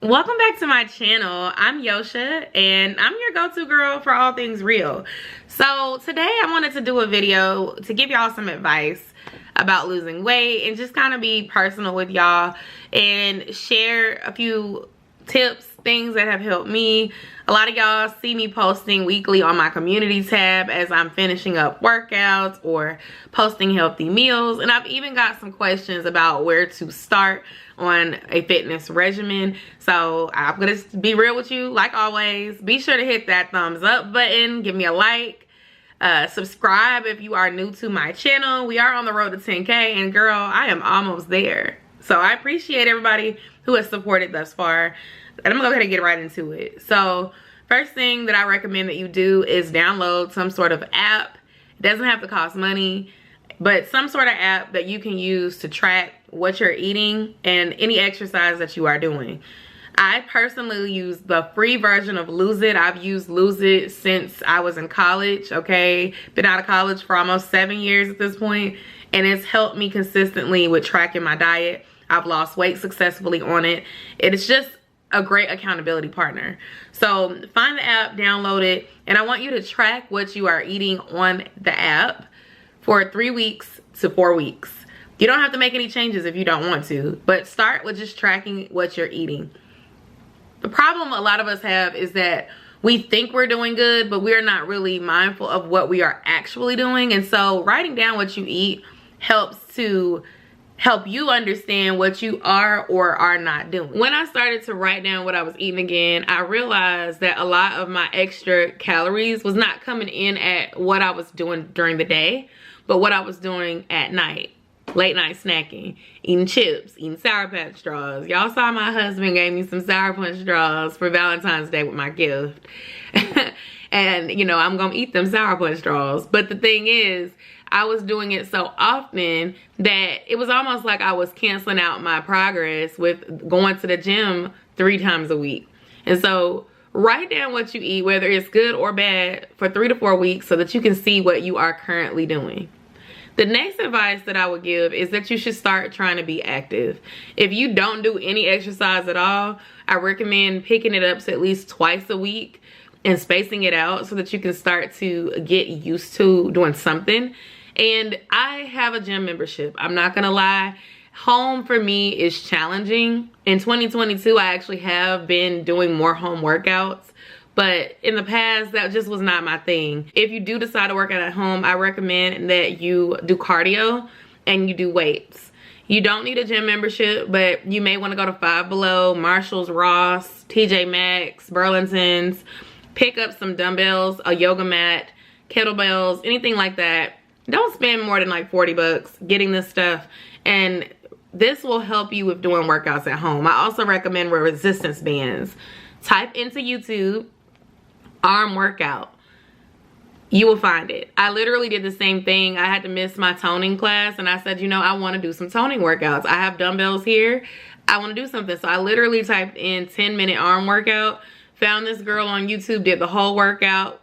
Welcome back to my channel. I'm Yosha and I'm your go-to girl for all things real. So today I wanted to do a video to give y'all some advice about losing weight and just kind of be personal with y'all and share a few tips, things that have helped me. A lot of y'all see me posting weekly on my community tab as I'm finishing up workouts or posting healthy meals, and I've even got some questions about where to start on a fitness regimen. So I'm gonna be real with you like always. Be sure to hit that thumbs up button, give me a like, subscribe if you are new to my channel. We are on the road to 10K, and girl, I am almost there. So I appreciate everybody who has supported thus far, and I'm gonna go ahead and get right into it. So first thing that I recommend that you do is download some sort of app. It doesn't have to cost money, but some sort of app that you can use to track what you're eating and any exercise that you are doing. I personally use the free version of Loseit. I've used Loseit since I was in college, okay? Been out of college for almost 7 years at this point, and it's helped me consistently with tracking my diet. I've lost weight successfully on it. It is just a great accountability partner. So find the app, download it, and I want you to track what you are eating on the app for 3 weeks to 4 weeks. You don't have to make any changes if you don't want to, but start with just tracking what you're eating. The problem a lot of us have is that we think we're doing good, but we're not really mindful of what we are actually doing. And so writing down what you eat helps to help you understand what you are or are not doing. When I started to write down what I was eating again, I realized that a lot of my extra calories was not coming in at what I was doing during the day, but what I was doing at night. Late night snacking, eating chips, eating Sour Patch straws. Y'all saw my husband gave me some Sour Patch straws for Valentine's Day with my gift. And you know, I'm gonna eat them Sour Patch straws. But the thing is, I was doing it so often that it was almost like I was canceling out my progress with going to the gym 3 times a week. And so write down what you eat, whether it's good or bad, for 3 to 4 weeks so that you can see what you are currently doing. The next advice that I would give is that you should start trying to be active. If you don't do any exercise at all, I recommend picking it up to at least twice a week and spacing it out so that you can start to get used to doing something. And I have a gym membership. I'm not gonna lie. Home for me is challenging. In 2022, I actually have been doing more home workouts. But in the past, that just was not my thing. If you do decide to work out at home, I recommend that you do cardio and you do weights. You don't need a gym membership, but you may want to go to Five Below, Marshalls, Ross, TJ Maxx, Burlington's. Pick up some dumbbells, a yoga mat, kettlebells, anything like that. Don't spend more than like 40 bucks getting this stuff. And this will help you with doing workouts at home. I also recommend resistance bands. Type into YouTube arm workout. You will find it. I literally did the same thing. I had to miss my toning class and I said, you know, I want to do some toning workouts. I have dumbbells here. I want to do something. So I literally typed in 10-minute arm workout, found this girl on YouTube, did the whole workout,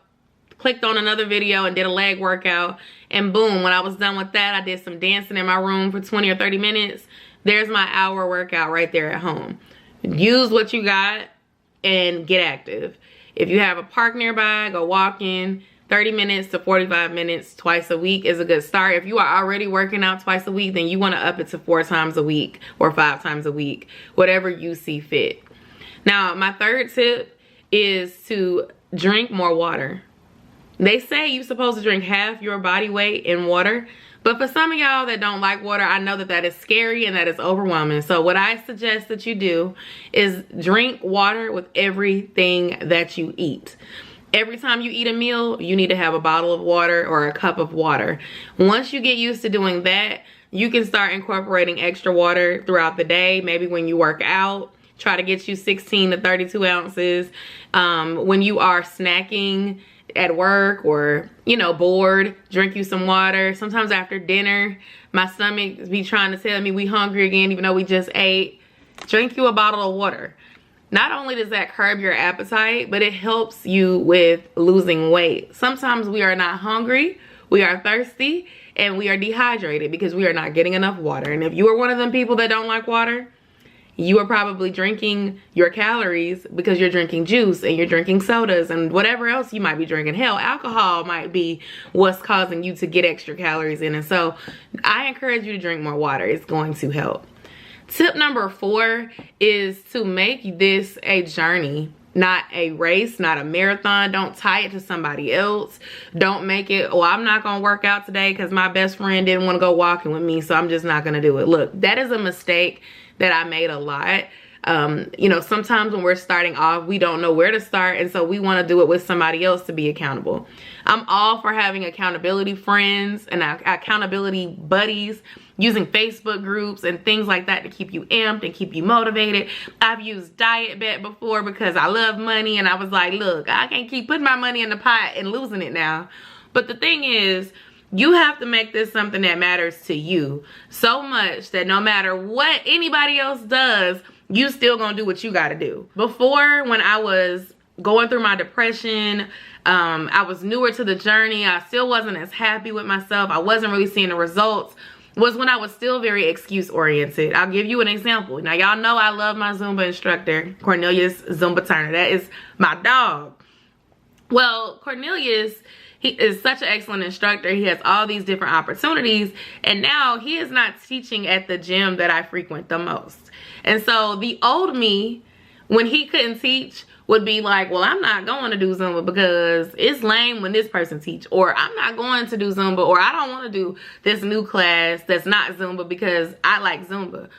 clicked on another video and did a leg workout, and boom, when I was done with that, I did some dancing in my room for 20 or 30 minutes. There's my hour workout right there at home. Use what you got and get active. If you have a park nearby, go walking. 30 minutes to 45 minutes twice a week is a good start. If you are already working out twice a week, then you want to up it to 4 times a week or 5 times a week, whatever you see fit. Now, my third tip is to drink more water. They say you're supposed to drink half your body weight in water, but for some of y'all that don't like water, I know that that is scary and that is overwhelming. So what I suggest that you do is drink water with everything that you eat. Every time you eat a meal, you need to have a bottle of water or a cup of water. Once you get used to doing that, you can start incorporating extra water throughout the day. Maybe when you work out, try to get you 16 to 32 ounces. When you are snacking at work or, you know, bored, drink you some water. Sometimes after dinner, my stomach be trying to tell me we hungry again even though we just ate. Drink you a bottle of water. Not only does that curb your appetite, but it helps you with losing weight. Sometimes we are not hungry, we are thirsty, and we are dehydrated because we are not getting enough water. And if you are one of them people that don't like water, you are probably drinking your calories because you're drinking juice and you're drinking sodas and whatever else you might be drinking. Hell, alcohol might be what's causing you to get extra calories in. And so I encourage you to drink more water. It's going to help. Tip number 4 is to make this a journey, not a race, not a marathon. Don't tie it to somebody else. Don't make it, oh, I'm not gonna work out today because my best friend didn't want to go walking with me, so I'm just not gonna do it. Look, that is a mistake that I made a lot. You know, sometimes when we're starting off, we don't know where to start, and so we want to do it with somebody else to be accountable. I'm all for having accountability friends and accountability buddies, using Facebook groups and things like that to keep you amped and keep you motivated. I've used Diet Bet before because I love money, and I was like, look, I can't keep putting my money in the pot and losing it now. But the thing is, you have to make this something that matters to you so much that no matter what anybody else does, you still gonna do what you gotta do. Before, when I was going through my depression, I was newer to the journey, I still wasn't as happy with myself, I wasn't really seeing the results, was when I was still very excuse oriented. I'll give you an example. Now y'all know I love my Zumba instructor, Cornelius Zumba Turner. That is my dog. Well, Cornelius, he is such an excellent instructor. He has all these different opportunities, and now he is not teaching at the gym that I frequent the most. And so the old me, when he couldn't teach, would be like, well, I'm not going to do Zumba because it's lame when this person teach, or I'm not going to do Zumba, or I don't want to do this new class that's not Zumba because I like Zumba.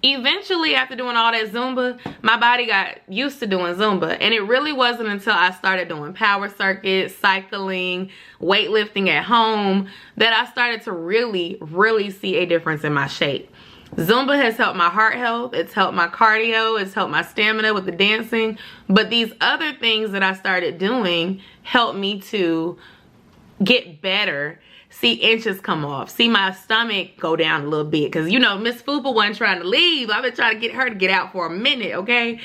Eventually, after doing all that Zumba, my body got used to doing Zumba, and it really wasn't until I started doing power circuits, cycling, weightlifting at home, that I started to really see a difference in my shape. Zumba has helped my heart health, it's helped my cardio, it's helped my stamina with the dancing, but these other things that I started doing helped me to get better, see inches come off, see my stomach go down a little bit, because you know Miss Fupa wasn't trying to leave. I've been trying to get her to get out for a minute, okay?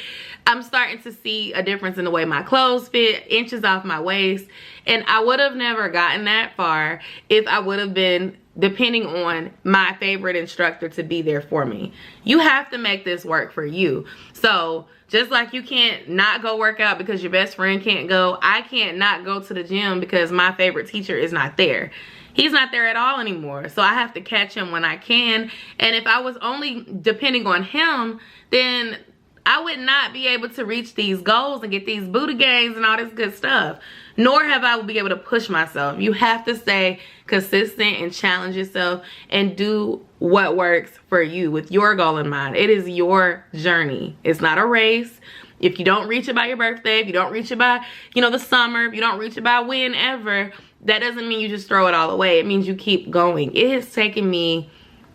I'm starting to see a difference in the way my clothes fit, inches off my waist, and I would have never gotten that far if I would have been depending on my favorite instructor to be there for me. You have to make this work for you. So just like you can't not go work out because your best friend can't go, I can't not go to the gym because my favorite teacher is not there. He's not there at all anymore. So I have to catch him when I can. And if I was only depending on him, then I would not be able to reach these goals and get these booty gains and all this good stuff. Nor have I be able to push myself. You have to stay consistent and challenge yourself and do what works for you with your goal in mind. It is your journey. It's not a race. If you don't reach it by your birthday, if you don't reach it by, you know, the summer, if you don't reach it by whenever, that doesn't mean you just throw it all away. It means you keep going. It has taken me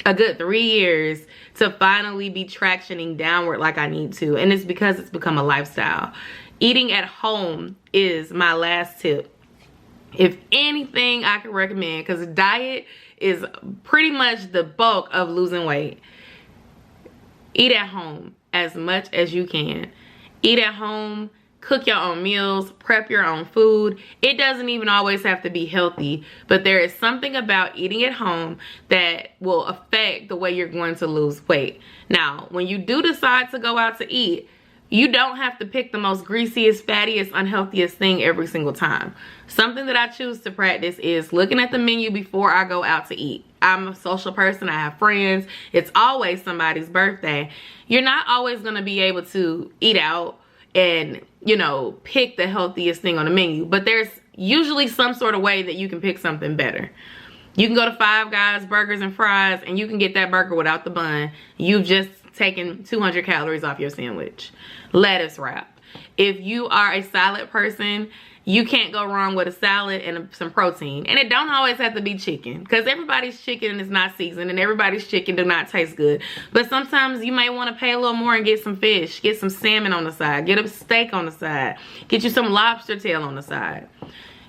a good 3 years to finally be tractioning downward like I need to. And it's because it's become a lifestyle. Eating at home is my last tip. If anything I could recommend, because diet is pretty much the bulk of losing weight. Eat at home as much as you can. Eat at home, cook your own meals, prep your own food. It doesn't even always have to be healthy, but there is something about eating at home that will affect the way you're going to lose weight. Now, when you do decide to go out to eat, you don't have to pick the most greasiest, fattiest, unhealthiest thing every single time. Something that I choose to practice is looking at the menu before I go out to eat. I'm a social person, I have friends, it's always somebody's birthday. You're not always gonna be able to eat out and, you know, pick the healthiest thing on the menu, but there's usually some sort of way that you can pick something better. You can go to Five Guys Burgers and Fries and you can get that burger without the bun. You've just taken 200 calories off your sandwich. Lettuce wrap. If you are a salad person, you can't go wrong with a salad and some protein. And it don't always have to be chicken, because everybody's chicken is not seasoned and everybody's chicken do not taste good. But sometimes you may want to pay a little more and get some fish, get some salmon on the side, get a steak on the side, get you some lobster tail on the side.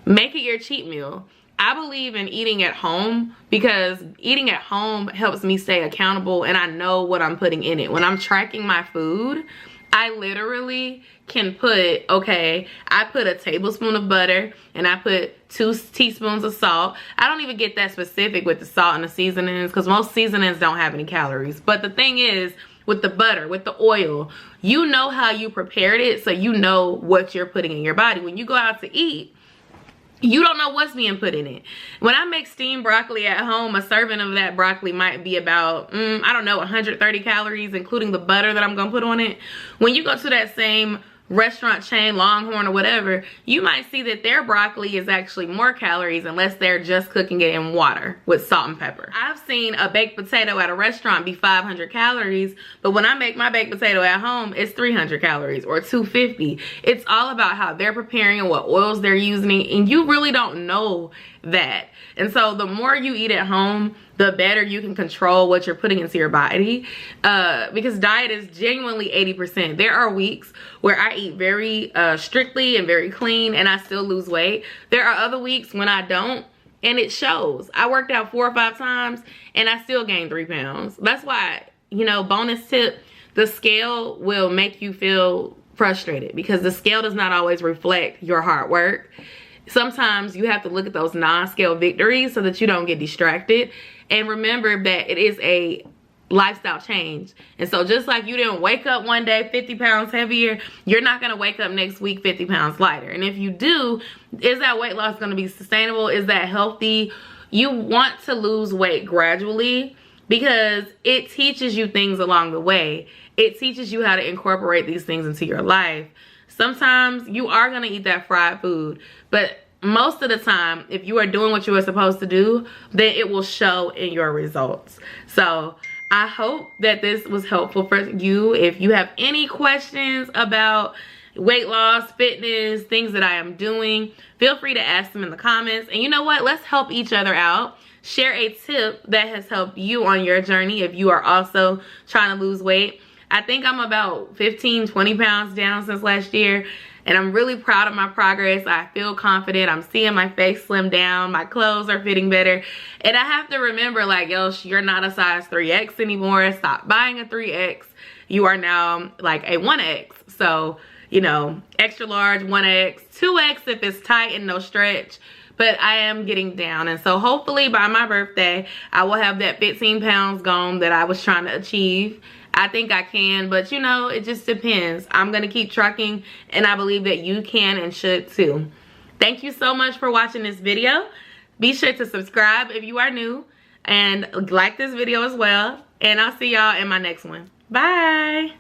Make it your cheat meal. I believe in eating at home because eating at home helps me stay accountable and I know what I'm putting in it. When I'm tracking my food, I literally can put, okay, I put a tablespoon of butter and I put 2 teaspoons of salt. I don't even get that specific with the salt and the seasonings because most seasonings don't have any calories. But the thing is, with the butter, with the oil. You know how you prepared it, so you know what you're putting in your body. When you go out to eat, you don't know what's being put in it. When I make steamed broccoli at home, a serving of that broccoli might be about, I don't know, 130 calories, including the butter that I'm gonna put on it. When you go to that same restaurant chain, Longhorn or whatever, you might see that their broccoli is actually more calories unless they're just cooking it in water with salt and pepper. I've seen a baked potato at a restaurant be 500 calories, but when I make my baked potato at home, it's 300 calories or 250. It's all about how they're preparing and what oils they're using, and you really don't know that. And so the more you eat at home, the better you can control what you're putting into your body, because diet is genuinely 80%. There are weeks where I eat very strictly and very clean and I still lose weight. There are other weeks when I don't, and it shows. I worked out 4 or 5 times and I still gained 3 pounds. That's why, you know, bonus tip, the scale will make you feel frustrated because the scale does not always reflect your hard work. Sometimes you have to look at those non-scale victories so that you don't get distracted. And remember that it is a lifestyle change. And so just like you didn't wake up one day 50 pounds heavier, you're not going to wake up next week 50 pounds lighter. And if you do, is that weight loss going to be sustainable? Is that healthy? You want to lose weight gradually because it teaches you things along the way. It teaches you how to incorporate these things into your life. Sometimes you are going to eat that fried food, but most of the time, if you are doing what you are supposed to do, then it will show in your results. So I hope that this was helpful for you. If you have any questions about weight loss, fitness, things that I am doing, feel free to ask them in the comments. And you know what? Let's help each other out. Share a tip that has helped you on your journey if you are also trying to lose weight. I think I'm about 15, 20 pounds down since last year. And I'm really proud of my progress. I feel confident. I'm seeing my face slim down. My clothes are fitting better. And I have to remember, like, yo, you're not a size 3X anymore. Stop buying a 3X. You are now like a 1X. So, you know, extra large, 1X, 2X if it's tight and no stretch. But I am getting down. And so hopefully by my birthday, I will have that 15 pounds gone that I was trying to achieve. I think I can, but you know, it just depends. I'm gonna keep trucking, and I believe that you can and should too. Thank you so much for watching this video. Be sure to subscribe if you are new, and like this video as well. And I'll see y'all in my next one. Bye.